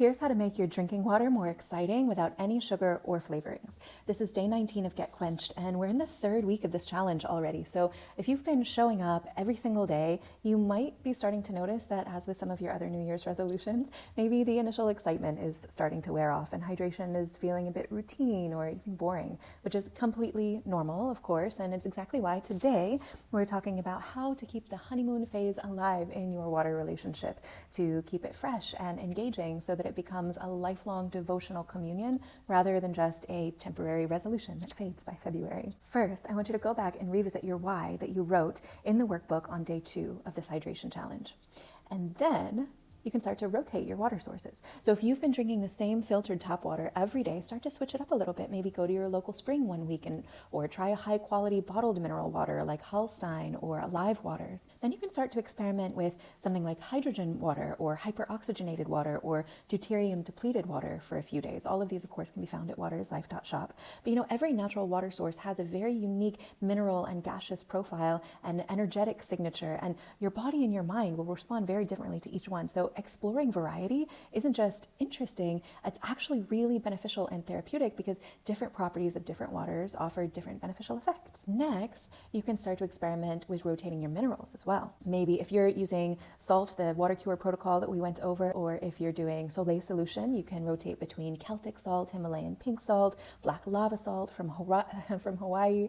Here's how to make your drinking water more exciting without any sugar or flavorings. This is day 19 of Get Quenched, and we're in the third week of this challenge already. So if you've been showing up every single day, you might be starting to notice that, as with some of your other New Year's resolutions, maybe the initial excitement is starting to wear off and hydration is feeling a bit routine or even boring, which is completely normal, of course, and it's exactly why today we're talking about how to keep the honeymoon phase alive in your water relationship, to keep it fresh and engaging so that it becomes a lifelong devotional communion rather than just a temporary resolution that fades by February. First, I want you to go back and revisit your why that you wrote in the workbook on day 2 of this hydration challenge. And then you can start to rotate your water sources. So if you've been drinking the same filtered tap water every day, start to switch it up a little bit. Maybe go to your local spring one week or try a high quality bottled mineral water like Hallstein or Alive Waters. Then you can start to experiment with something like hydrogen water or hyperoxygenated water or deuterium depleted water for a few days. All of these, of course, can be found at waterislife.shop. But every natural water source has a very unique mineral and gaseous profile and energetic signature, and your body and your mind will respond very differently to each one. So exploring variety isn't just interesting, it's actually really beneficial and therapeutic because different properties of different waters offer different beneficial effects. Next, you can start to experiment with rotating your minerals as well. Maybe if you're using salt, the water cure protocol that we went over, or if you're doing Soleil solution, you can rotate between Celtic salt, Himalayan pink salt, black lava salt from Hawaii,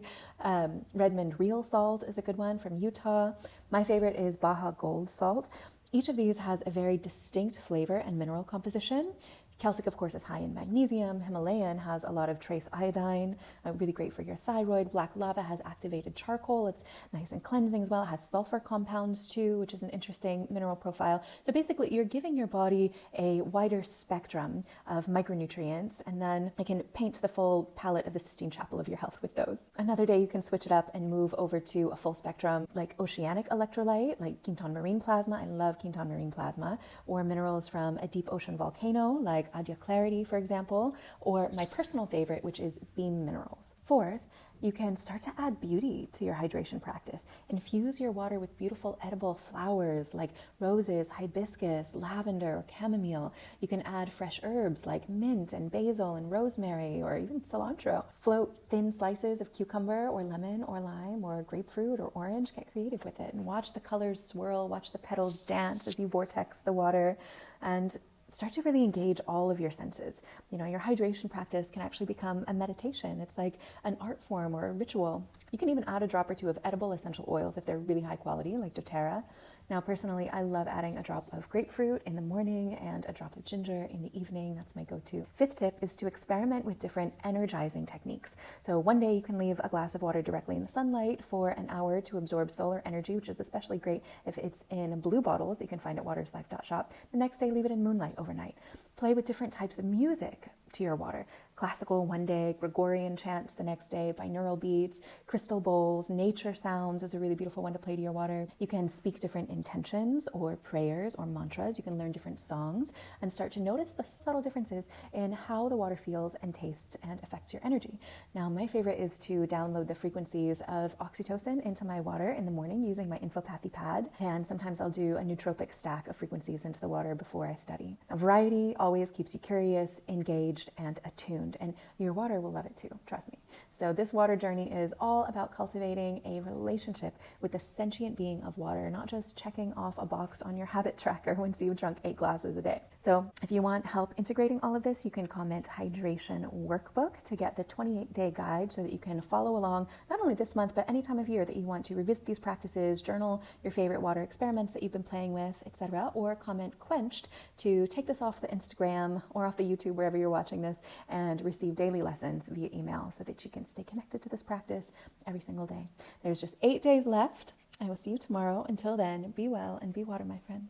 Redmond real salt is a good one from Utah. My favorite is Baja Gold salt. Each of these has a very distinct flavor and mineral composition. Celtic, of course, is high in magnesium. Himalayan has a lot of trace iodine, really great for your thyroid. Black lava has activated charcoal. It's nice and cleansing as well. It has sulfur compounds too, which is an interesting mineral profile. So basically, you're giving your body a wider spectrum of micronutrients, and then it can paint the full palette of the Sistine Chapel of your health with those. Another day, you can switch it up and move over to a full spectrum like oceanic electrolyte, like Quinton marine plasma. I love Quinton marine plasma. Or minerals from a deep ocean volcano, like Adia Clarity, for example, or my personal favorite, which is beam minerals. Fourth, you can start to add beauty to your hydration practice. Infuse your water with beautiful edible flowers like roses, hibiscus, lavender, or chamomile. You can add fresh herbs like mint and basil and rosemary or even cilantro. Float thin slices of cucumber or lemon or lime or grapefruit or orange. Get creative with it and watch the colors swirl, watch the petals dance as you vortex the water, and start to really engage all of your senses. Your hydration practice can actually become a meditation. It's like an art form or a ritual. You can even add a drop or two of edible essential oils if they're really high quality, like doTERRA. Now, personally, I love adding a drop of grapefruit in the morning and a drop of ginger in the evening. That's my go-to. Fifth tip is to experiment with different energizing techniques. So one day you can leave a glass of water directly in the sunlight for an hour to absorb solar energy, which is especially great if it's in blue bottles that you can find at waterislife.shop. The next day, leave it in moonlight overnight. Play with different types of music to your water. Classical one day, Gregorian chants the next day, binaural beats, crystal bowls, nature sounds is a really beautiful one to play to your water. You can speak different intentions or prayers or mantras. You can learn different songs and start to notice the subtle differences in how the water feels and tastes and affects your energy. Now, my favorite is to download the frequencies of oxytocin into my water in the morning using my Infopathy pad. And sometimes I'll do a nootropic stack of frequencies into the water before I study. Now, variety always keeps you curious, engaged, and attuned. And your water will love it too, trust me. So this water journey is all about cultivating a relationship with the sentient being of water, not just checking off a box on your habit tracker once you've drunk 8 glasses a day. So if you want help integrating all of this, you can comment hydration workbook to get the 28-day guide so that you can follow along not only this month, but any time of year that you want to revisit these practices, journal your favorite water experiments that you've been playing with, etc., or comment Quenched to take this off the Instagram or off the YouTube, wherever you're watching this, and receive daily lessons via email so that you can stay connected to this practice every single day. There's just 8 days left. I will see you tomorrow. Until then, be well and be water, my friend.